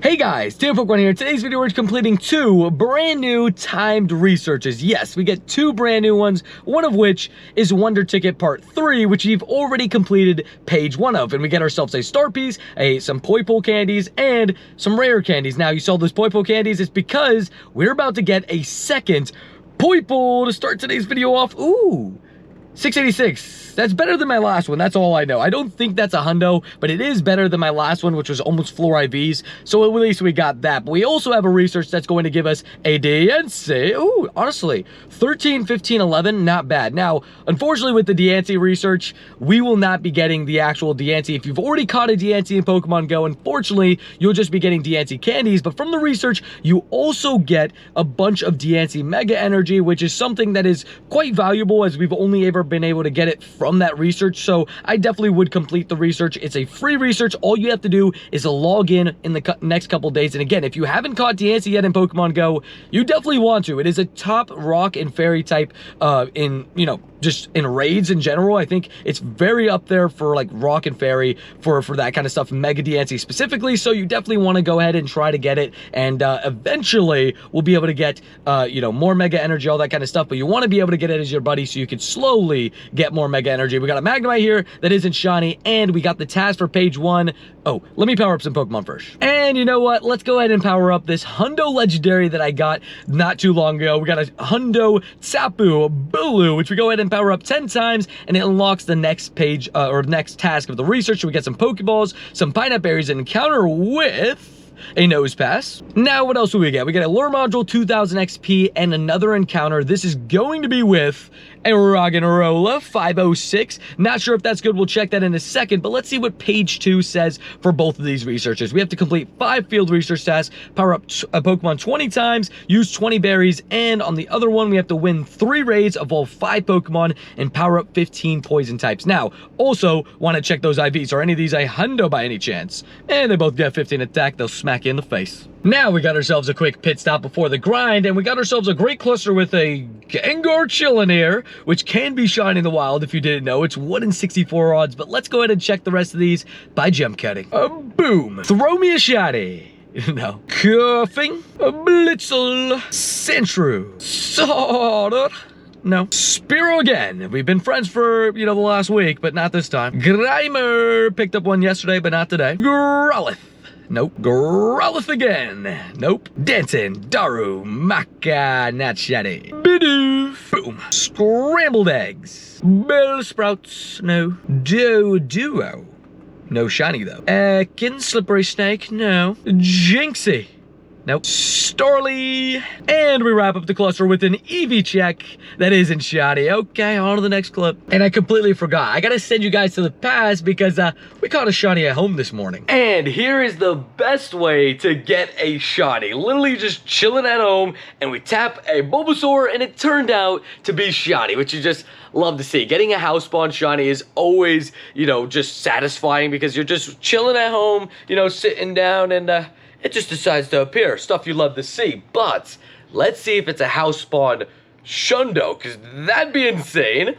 Hey guys, Poipole here. In today's video, we're completing 2 brand new timed researches. Yes, we get 2 brand new ones, one of which is Wonder Ticket Part 3, which we've already completed page 1 of. And we get ourselves a star piece, some Poipole candies, and some rare candies. Now, you saw those Poipole candies. It's because we're about to get a second Poipole to start today's video off. Ooh, 686. That's better than my last one. That's all I know. I don't think that's a hundo, but it is better than my last one, which was almost floor IVs. So at least we got that. But we also have a research that's going to give us a Diancie. Ooh, honestly, 13, 15, 11, not bad. Now, unfortunately, with the Diancie research, we will not be getting the actual Diancie. If you've already caught a Diancie in Pokemon Go, unfortunately, you'll just be getting Diancie candies. But from the research, you also get a bunch of Diancie Mega Energy, which is something that is quite valuable, as we've only ever been able to get it from that research. So I definitely would complete the research. It's a free research. All you have to do is log in the next couple days. And again, if you haven't caught Diancie yet in Pokemon Go, you definitely want to. It is a top rock and fairy type just in raids in general. I think it's very up there for like rock and fairy for that kind of stuff, Mega Diancie specifically. So you definitely want to go ahead and try to get it, and eventually we'll be able to get more Mega Energy, all that kind of stuff. But you want to be able to get it as your buddy so you can slowly get more Mega Energy. We got a Magnemite here that isn't shiny, and we got the task for page 1. Oh, let me power up some Pokemon first. And you know what? Let's go ahead and power up this Hundo Legendary that I got not too long ago. We got a Hundo Tapu Bulu, which we go ahead and power up 10 times, and it unlocks the next page, or next task of the research. So we get some Pokeballs, some Pineapple Berries, and encounter with a Nose Pass. Now, what else do we get? We get a Lure Module, 2000 XP, and another encounter. This is going to be with a Roggenrola, 506. Not sure if that's good. We'll check that in a second, but let's see what page 2 says for both of these researches. We have to complete 5 field research tasks, power up a Pokemon 20 times, use 20 berries, and on the other one, we have to win 3 raids, evolve 5 Pokemon, and power up 15 poison types. Now, also want to check those IVs. Are any of these a hundo by any chance? And they both get 15 attack. They'll smack you in the face. Now we got ourselves a quick pit stop before the grind, and we got ourselves a great cluster with a Gengar chillin' here, which can be shiny in the wild if you didn't know. It's 1 in 64 odds, but let's go ahead and check the rest of these by jump cutting. Boom! Throw me a shiny! No. Coughing. A Blitzel. Sentru. Sawdot. No. Spearow again. We've been friends for, the last week, but not this time. Grimer. Picked up one yesterday, but not today. Growlithe. Nope. Growlithe again. Nope. Dancing. Daru. Maka. Not shiny. Bidoof. Boom. Scrambled eggs. Bellsprouts. No. Duo. No shiny though. Ekin. Slippery Snake. No. Jinxie. Nope. Starly. And we wrap up the cluster with an Eevee check that isn't shiny. Okay, on to the next clip. And I completely forgot. I gotta send you guys to the past because we caught a shiny at home this morning. And here is the best way to get a shiny. Literally just chilling at home, and we tap a Bulbasaur, and it turned out to be shiny, which you just love to see. Getting a house spawn shiny is always, just satisfying because you're just chilling at home, sitting down, and it just decides to appear. Stuff you love to see. But let's see if it's a house spawn shundo, because that'd be insane.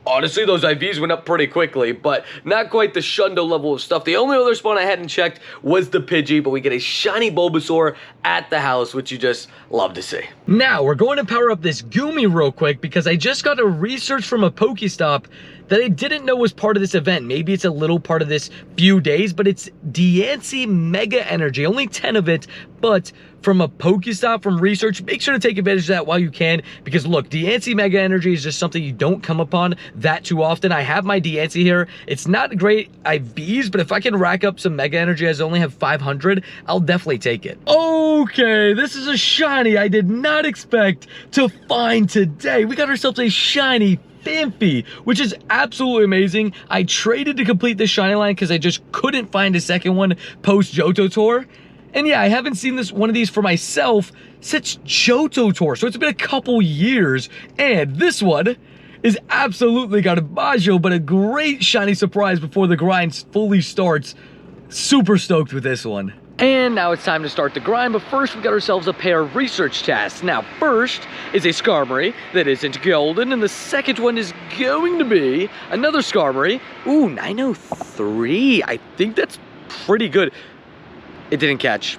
Honestly, those IVs went up pretty quickly, but not quite the shundo level of stuff. The only other spawn I hadn't checked was the Pidgey, but we get a shiny Bulbasaur at the house, which you just love to see. Now, we're going to power up this Goomy real quick because I just got a research from a Pokestop that I didn't know was part of this event. Maybe it's a little part of this few days, but it's Diancie Mega Energy. Only 10 of it, but from a Pokestop, from research, make sure to take advantage of that while you can, because look, Diancie Mega Energy is just something you don't come upon that too often. I have my Diancie here. It's not great IVs, but if I can rack up some Mega Energy as I only have 500, I'll definitely take it. Okay, this is a shiny I did not expect to find today. We got ourselves a shiny Phanpy, which is absolutely amazing. I traded to complete this shiny line because I just couldn't find a second one post Johto Tour. And yeah, I haven't seen one of these for myself since Johto Tour, so it's been a couple years. And this one is absolutely Garbaggio, but a great shiny surprise before the grind fully starts. Super stoked with this one. And now it's time to start the grind, but first we got ourselves a pair of research tasks. Now, first is a Skarmory that isn't golden, and the second one is going to be another Skarmory. Ooh, 903. I think that's pretty good. It didn't catch.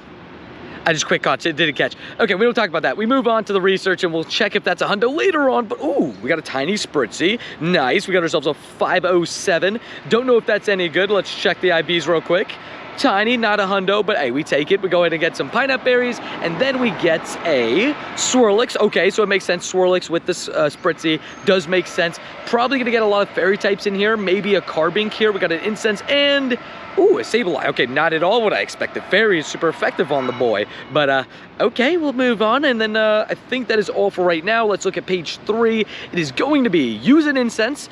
I just quick caught it, didn't catch. Okay, we don't talk about that. We move on to the research and we'll check if that's a hundo later on, but ooh, we got a tiny spritzy. Nice, we got ourselves a 507. Don't know if that's any good. Let's check the IBs real quick. Tiny, not a hundo, but hey, we take it. We go ahead and get some pineapple berries, and then we get a Swirlix. Okay, so it makes sense. Swirlix with this spritzy does make sense. Probably gonna get a lot of fairy types in here. Maybe a Carbink here. We got an incense and ooh, a Sableye. Okay, not at all what I expected. Fairy is super effective on the boy, but okay, we'll move on. And then I think that is all for right now. Let's look at page 3. It is going to be use an incense.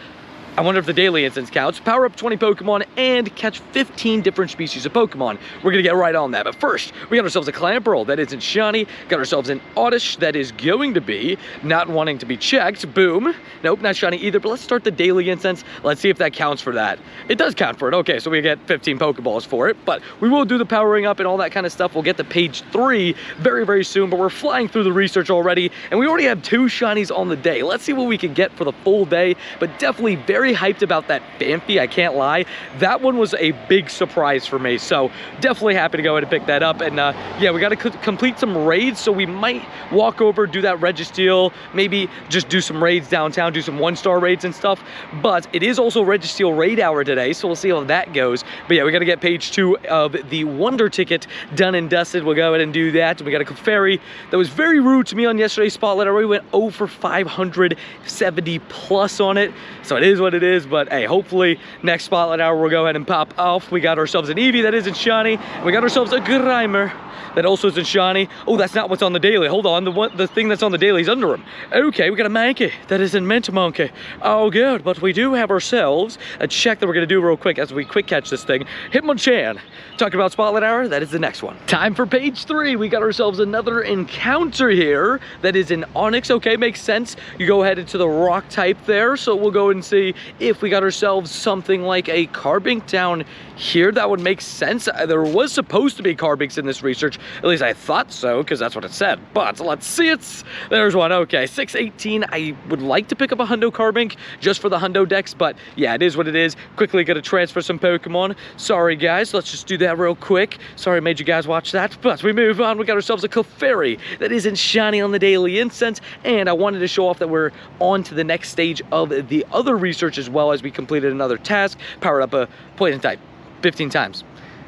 I wonder if the daily incense counts. Power up 20 Pokemon and catch 15 different species of Pokemon. We're gonna get right on that. But first, we got ourselves a Clamperl that isn't shiny. Got ourselves an Oddish that is going to be not wanting to be checked. Boom. Nope, not shiny either. But let's start the daily incense. Let's see if that counts for that. It does count for it. Okay, so we get 15 Pokeballs for it. But we will do the powering up and all that kind of stuff. We'll get to page 3 very, very soon. But we're flying through the research already. And we already have 2 shinies on the day. Let's see what we can get for the full day. But definitely very hyped about that Phanpy, I can't lie. That one was a big surprise for me, so definitely happy to go ahead and pick that up. And yeah, we got to complete some raids, so we might walk over, do that Registeel, maybe just do some raids downtown, do some 1-star raids and stuff. But it is also Registeel raid hour today, so we'll see how that goes. But yeah, we got to get page 2 of the Wonder Ticket done and dusted. We'll go ahead and do that. We got a Clefairy that was very rude to me on yesterday's Spotlight. I already went 0 for 570 plus on it, so it is what it is. But hey, hopefully next Spotlight hour we'll go ahead and pop off. We got ourselves an Eevee that isn't shiny. We got ourselves a Grimer that also isn't shiny. Oh, that's not what's on the daily. Hold on, the thing that's on the daily is under him. Okay, we got a Mankey that isn't meant to monkey. Oh, good, but we do have ourselves a check that we're gonna do real quick as we quick catch this thing. Hitmonchan. Talking about Spotlight hour, that is the next one. Time for page 3. We got ourselves another encounter here that is an Onyx. Okay, makes sense. You go ahead into the rock type there, so we'll go and see if we got ourselves something like a Carbink down here. That would make sense. There was supposed to be Carbinks in this research. At least I thought so, because that's what it said. But let's see it. There's one. Okay, 618. I would like to pick up a hundo Carbink just for the hundo decks, but yeah, it is what it is. Quickly gonna transfer some Pokemon. Sorry guys, let's just do that real quick. Sorry I made you guys watch that, but we move on. We got ourselves a Clefairy that isn't shiny on the daily incense, and I wanted to show off that we're on to the next stage of the other research as well, as we completed another task, powered up a poison type 15 times.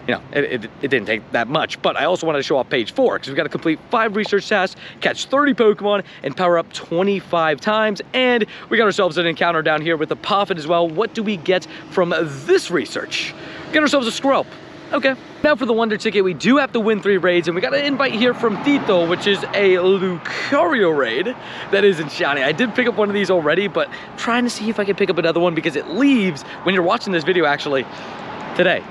You know, it didn't take that much, but I also wanted to show off page 4 because we've got to complete 5 research tasks, catch 30 Pokemon, and power up 25 times. And we got ourselves an encounter down here with the Poffin as well. What do we get from this research? We got ourselves a Squirrel. Okay. Now for the Wonder Ticket, we do have to win 3 raids, and we got an invite here from Tito, which is a Lucario raid that isn't shiny. I did pick up one of these already, but I'm trying to see if I can pick up another one because it leaves, when you're watching this video actually, today,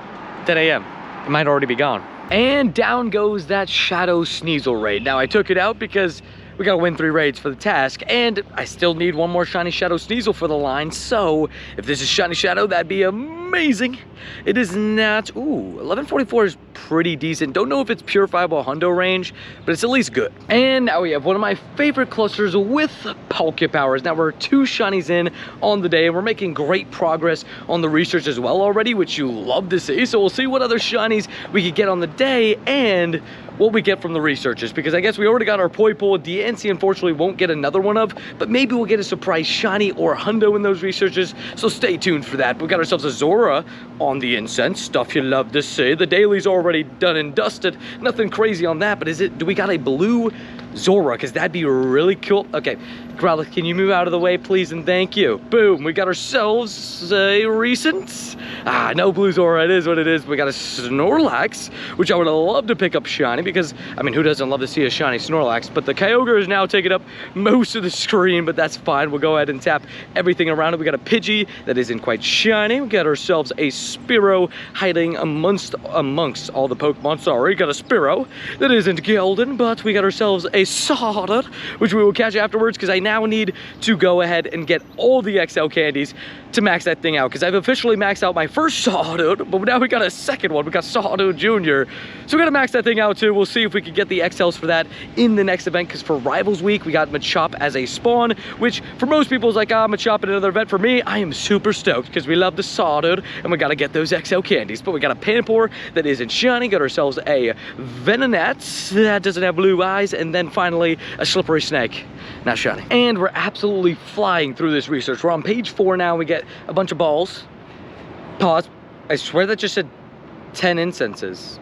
10 a.m. It might already be gone. And down goes that Shadow Sneasel raid. Now I took it out because we gotta win 3 raids for the task, and I still need 1 more shiny Shadow Sneasel for the line, so if this is shiny Shadow, that'd be amazing. It is not. Ooh, 1144 is pretty decent. Don't know if it's purifiable hundo range, but it's at least good. And now we have one of my favorite clusters with Poke Powers. Now we're 2 shinies in on the day, and we're making great progress on the research as well already, which you love to see. So we'll see what other shinies we could get on the day and what we get from the researchers, because I guess we already got our Poipole. Diancie unfortunately won't get another one of, but maybe we'll get a surprise shiny or hundo in those researchers, so stay tuned for that. We got ourselves a Zora on the incense, stuff you love to see. The daily's already done and dusted, nothing crazy on that, but do we got a blue Zora? Because that'd be really cool. Okay, Growlithe, can you move out of the way, please, and thank you. Boom, we got ourselves a recent. No blue Zora, it is what it is. We got a Snorlax, which I would love to pick up shiny, because, I mean, who doesn't love to see a shiny Snorlax? But the Kyogre is now taking up most of the screen, but that's fine. We'll go ahead and tap everything around it. We got a Pidgey that isn't quite shiny. We got ourselves a Spearow hiding amongst all the Pokemon. Sorry, got a Spearow that isn't golden, but we got ourselves a sorted, which we will catch afterwards, because I now need to go ahead and get all the XL candies to max that thing out, because I've officially maxed out my first Sawdude, but now we got a second one. We got Sawdude Jr. So we gotta max that thing out too. We'll see if we can get the XLs for that in the next event, because for Rivals Week, we got Machop as a spawn, which for most people is like, ah, Machop in another event. For me, I am super stoked, because we love the Sawdude, and we gotta get those XL candies. But we got a Panpour that isn't shiny, got ourselves a Venonat that doesn't have blue eyes, and then finally a Slippery Snake, not shiny. And we're absolutely flying through this research. We're on page 4 now. We get a bunch of balls. Pause. I swear that just said 10 incenses.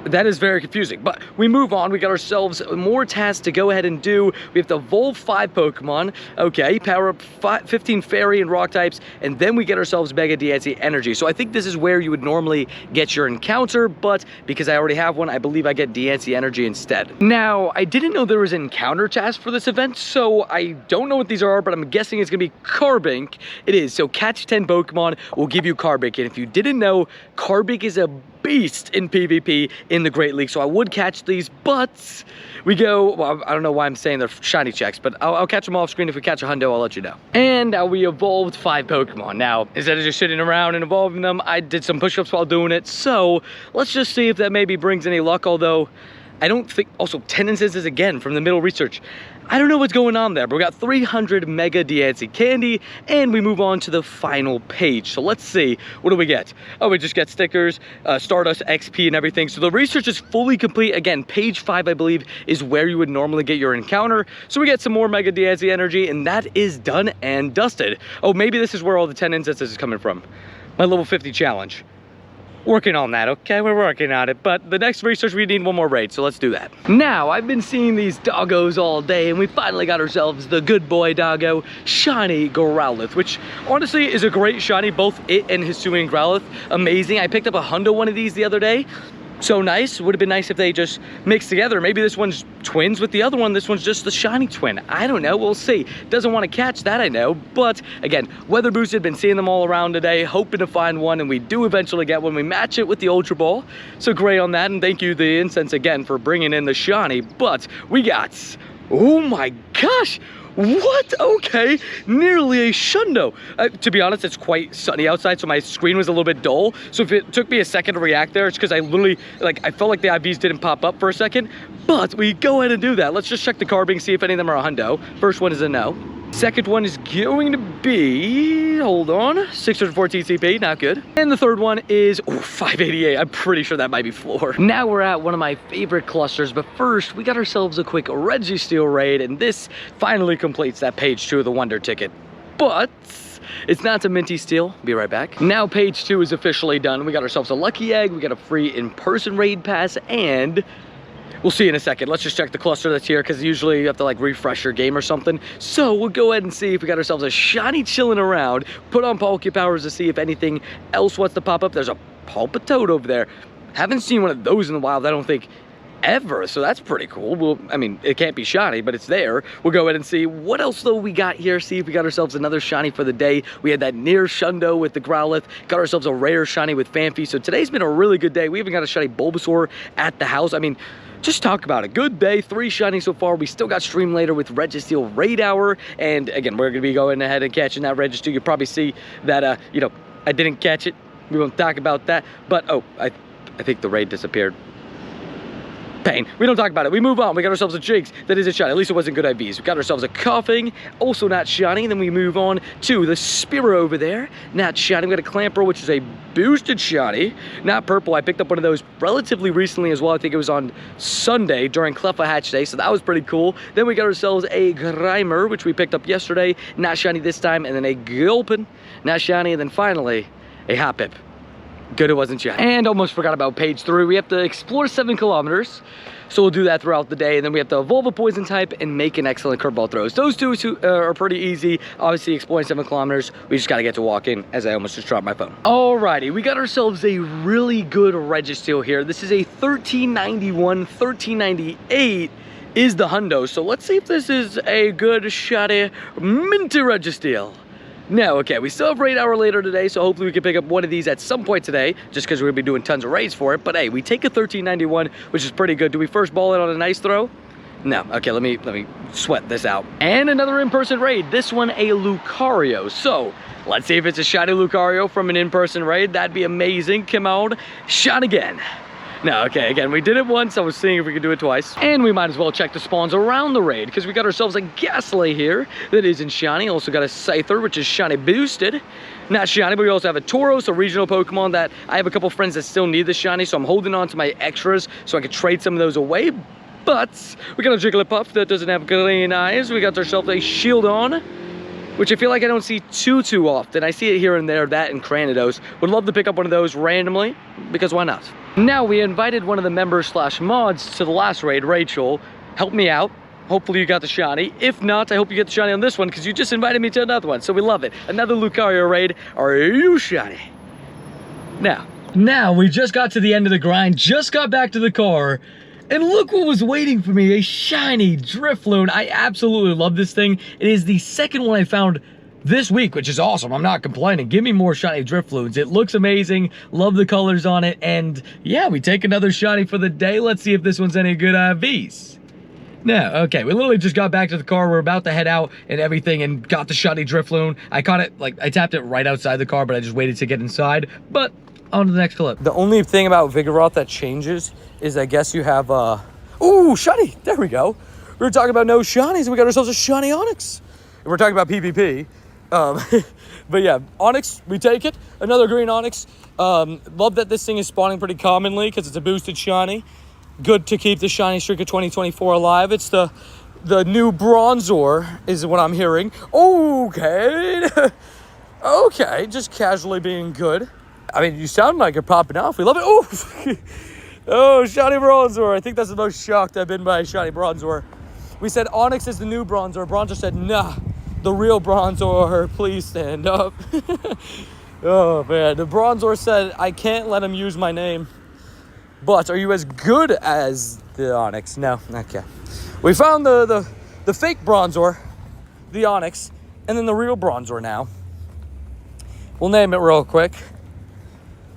That is very confusing, but we move on. We got ourselves more tasks to go ahead and do. We have to evolve 5 Pokemon. Okay, power up 15 Fairy and Rock types, and then we get ourselves Mega Diancie Energy. So I think this is where you would normally get your encounter, but because I already have one, I believe I get Diancie Energy instead. Now, I didn't know there was an encounter task for this event, so I don't know what these are, but I'm guessing it's gonna be Carbink. It is, so catch 10 Pokemon will give you Carbink, and if you didn't know, Carbink is a beast in PvP in the Great League, so I would catch these, but we go, well, I don't know why I'm saying they're shiny checks, but I'll catch them off screen. If we catch a hundo, I'll let you know. And we evolved 5 Pokemon. Now, instead of just sitting around and evolving them, I did some push-ups while doing it, so let's just see if that maybe brings any luck, although I don't think, also 10 instances again from the middle research. I don't know what's going on there, but we got 300 Mega Diancie candy, and we move on to the final page. So let's see, what do we get? Oh, we just get stickers, Stardust, XP, and everything. So the research is fully complete. Again, page 5, I believe, is where you would normally get your encounter. So we get some more Mega Diancie energy, and that is done and dusted. Oh, maybe this is where all the 10 instances is coming from. My level 50 challenge. Working on that, okay? We're working on it, but the next research, we need one more raid, so let's do that. Now, I've been seeing these doggos all day, and we finally got ourselves the good boy doggo, Shiny Growlithe, which honestly is a great shiny, both it and Hisuian Growlithe. Amazing. I picked up a hundo one of these the other day. So nice. Would have been nice if they just mixed together. Maybe this one's twins with the other one. This one's just the shiny twin. I don't know. We'll see. Doesn't want to catch that, I know. But again, weather boosted. Been seeing them all around today. Hoping to find one, and we do eventually get one. We match it with the Ultra Ball. So great on that. And thank you, the Incense, again for bringing in the shiny. But we got, oh my gosh. What? Okay, nearly a shundo. To be honest, it's quite sunny outside, so my screen was a little bit dull. So if it took me a second to react there, it's because I literally, like, I felt like the IVs didn't pop up for a second. But we go ahead and do that. Let's just check the Carbink, see if any of them are a hundo. First one is a no. Second one is going to be, hold on, 614 CP, not good. And the third one is, oh, 588. I'm pretty sure that might be floor. Now we're at one of my favorite clusters, but first we got ourselves a quick Registeel raid, and this finally completes that page 2 of the Wonder Ticket. But it's not a minty steel. Be right back. Now page 2 is officially done. We got ourselves a lucky egg, we got a free in-person raid pass, and we'll see in a second. Let's just check the cluster that's here, because usually you have to like refresh your game or something. So we'll go ahead and see if we got ourselves a shiny chilling around. Put on Poke Powers to see if anything else wants to pop up. There's a Pulpitoad over there. Haven't seen one of those in the wild, I don't think, ever. So that's pretty cool. Well, I mean, it can't be shiny, but it's there. We'll go ahead and see what else though we got here. See if we got ourselves another shiny for the day. We had that near shundo with the Growlithe. Got ourselves a rare shiny with Phanpy. So today's been a really good day. We even got a shiny Bulbasaur at the house. I mean, just talk about it. Good day, 3 shinies so far. We still got stream later with Registeel Raid Hour. And again, we're going to be going ahead and catching that Registeel. You'll probably see that, you know, I didn't catch it. We won't talk about that. But, oh, I think the raid disappeared. Pain. We don't talk about it. We move on. We got ourselves a Jigs that is a shiny. At least it wasn't good IVs. We got ourselves a Coughing, also not shiny. And then we move on to the Spearow over there, not shiny. We got a Clamperl, which is a boosted shiny, not purple. I picked up one of those relatively recently as well. I think it was on Sunday during Cleffa Hatch Day, so that was pretty cool. Then we got ourselves a Grimer, which we picked up yesterday, not shiny this time, and then a Gulpin, not shiny, and then finally a Hoppip. Good it wasn't shiny. And almost forgot about page 3. We have to explore 7 kilometers. So we'll do that throughout the day. And then we have to evolve a poison type and make an excellent curveball throws. Those two are pretty easy. Obviously, exploring 7 kilometers. We just got to get to walking, as I almost just dropped my phone. Alrighty, we got ourselves a really good Registeel here. This is a 1391, 1398 is the hundo. So let's see if this is a good, shoddy, minty Registeel. No, okay, we still have raid hour later today, so hopefully we can pick up one of these at some point today, just because we're going to be doing tons of raids for it. But hey, we take a 1391, which is pretty good. Do we first ball it on a nice throw? No, okay, let me sweat this out. And another in-person raid, this one a Lucario. So, let's see if it's a shiny Lucario from an in-person raid. That'd be amazing. Come on, shot again. No, okay, again, we did it once. I was seeing if we could do it twice. And we might as well check the spawns around the raid, because we got ourselves a Ghastly here that isn't shiny. Also got a Scyther, which is shiny boosted. Not shiny, but we also have a Tauros, a regional Pokemon that I have a couple friends that still need the shiny, so I'm holding on to my extras so I could trade some of those away. But we got a Jigglypuff that doesn't have green eyes. We got ourselves a Shieldon, which I feel like I don't see too often. I see it here and there, that and Cranidos. Would love to pick up one of those randomly, because why not? Now, we invited one of the members / mods to the last raid, Rachel. Help me out. Hopefully you got the shiny. If not, I hope you get the shiny on this one, because you just invited me to another one, so we love it. Another Lucario raid. Are you shiny? Now, we just got to the end of the grind, just got back to the car, and look what was waiting for me, a shiny Drifloon. I absolutely love this thing. It is the second one I found this week, which is awesome. I'm not complaining. Give me more shiny Drifloons. It looks amazing. Love the colors on it. And yeah, we take another shiny for the day. Let's see if this one's any good IVs. No, okay, we literally just got back to the car. We're about to head out and everything and got the shiny Drifloon. I caught it, like, I tapped it right outside the car, but I just waited to get inside. But on to the next clip. The only thing about Vigoroth that changes is I guess you have, ooh, shiny, there we go. We were talking about no shinies and we got ourselves a shiny Onyx. And we're talking about PvP. But yeah, Onyx, we take it. Another green Onyx. Love that this thing is spawning pretty commonly because it's a boosted shiny. Good to keep the shiny streak of 2024 alive. It's the new Bronzor is what I'm hearing. Okay. Okay, just casually being good. I mean, you sound like you're popping off. We love it. Oh, oh, shiny Bronzor. I think that's the most shocked I've been by a shiny Bronzor. We said Onyx is the new Bronzor. Bronzor said, nah, the real Bronzor, please stand up. Oh, man. The Bronzor said, I can't let him use my name. But are you as good as the Onyx? No, okay. We found the fake Bronzor, the Onyx, and then the real Bronzor now. We'll name it real quick.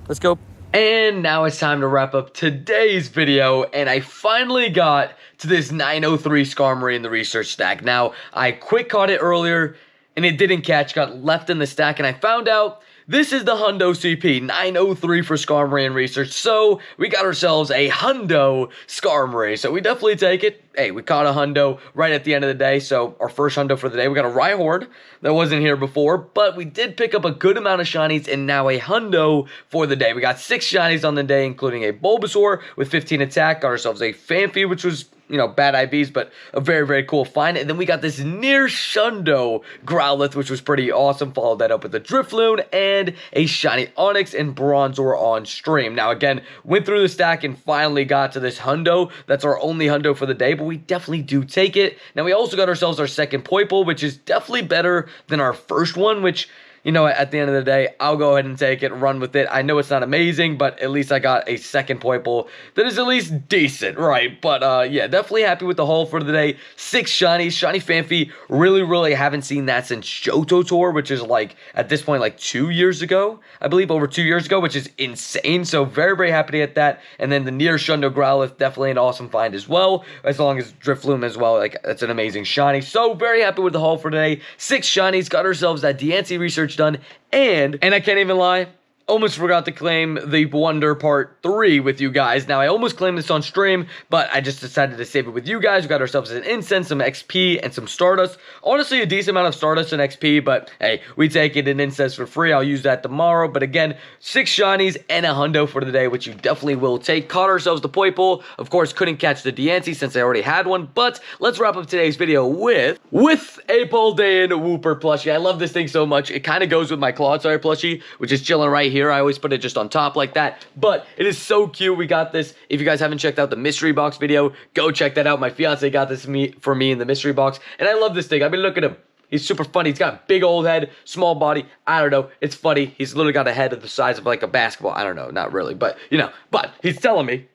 Let's go. And now it's time to wrap up today's video, and I finally got to this 903 Skarmory in the research stack. Now, I quick caught it earlier, and it didn't catch, got left in the stack, and I found out this is the Hundo CP, 903 for Skarmory in research, so we got ourselves a Hundo Skarmory, so we definitely take it. Hey, we caught a Hundo right at the end of the day, so our first Hundo for the day. We got a Rhyhorn that wasn't here before, but we did pick up a good amount of shinies, and now a Hundo for the day. We got 6 shinies on the day, including a Bulbasaur with 15 attack, got ourselves a Phanpy, which was, you know, bad IVs, but a very, very cool find. And then we got this near Shundo Growlithe, which was pretty awesome. Followed that up with a Drifloon and a shiny Onyx and Bronzor on stream. Now, again, went through the stack and finally got to this Hundo. That's our only Hundo for the day, but we definitely do take it. Now, we also got ourselves our second Poipole, which is definitely better than our first one, which, you know, at the end of the day, I'll go ahead and take it, run with it. I know it's not amazing, but at least I got a second Poipole that is at least decent, right? But, yeah, definitely happy with the haul for the day. 6 shinies, shiny Phanpy. Really haven't seen that since Johto Tour, which is, like, at this point, like, 2 years ago. I believe over 2 years ago, which is insane. So, very happy to get that. And then the near Shundo Growlithe, definitely an awesome find as well. As long as Drifloon as well, like, that's an amazing shiny. So, very happy with the haul for today. 6 shinies, got ourselves that Diancie research done, and I can't even lie, almost forgot to claim the Wonder Part 3 with you guys. Now, I almost claimed this on stream, but I just decided to save it with you guys. We got ourselves an incense, some XP, and some Stardust. Honestly, a decent amount of Stardust and XP, but hey, we take it in incense for free. I'll use that tomorrow. But again, 6 shinies and a Hundo for the day, which you definitely will take. Caught ourselves the Poipole. Of course, couldn't catch the Diancie since I already had one, but let's wrap up today's video with a Paldean Wooper plushie. I love this thing so much. It kind of goes with my Clodsire plushie, which is chilling right here. I always put it just on top like that, but it is so cute. We got this. If you guys haven't checked out the mystery box video, go check that out. My fiance got this for me in the mystery box, and I love this thing. I mean, look at him. He's super funny. He's got a big old head, small body. I don't know. It's funny. He's literally got a head of the size of like a basketball. I don't know. Not really, but you know, but he's telling me.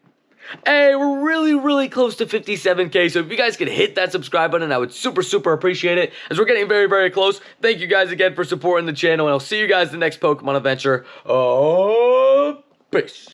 Hey, we're really close to 57K, so if you guys could hit that subscribe button, I would super appreciate it, as we're getting very close. Thank you guys again for supporting the channel, and I'll see you guys in the next Pokemon adventure. Peace.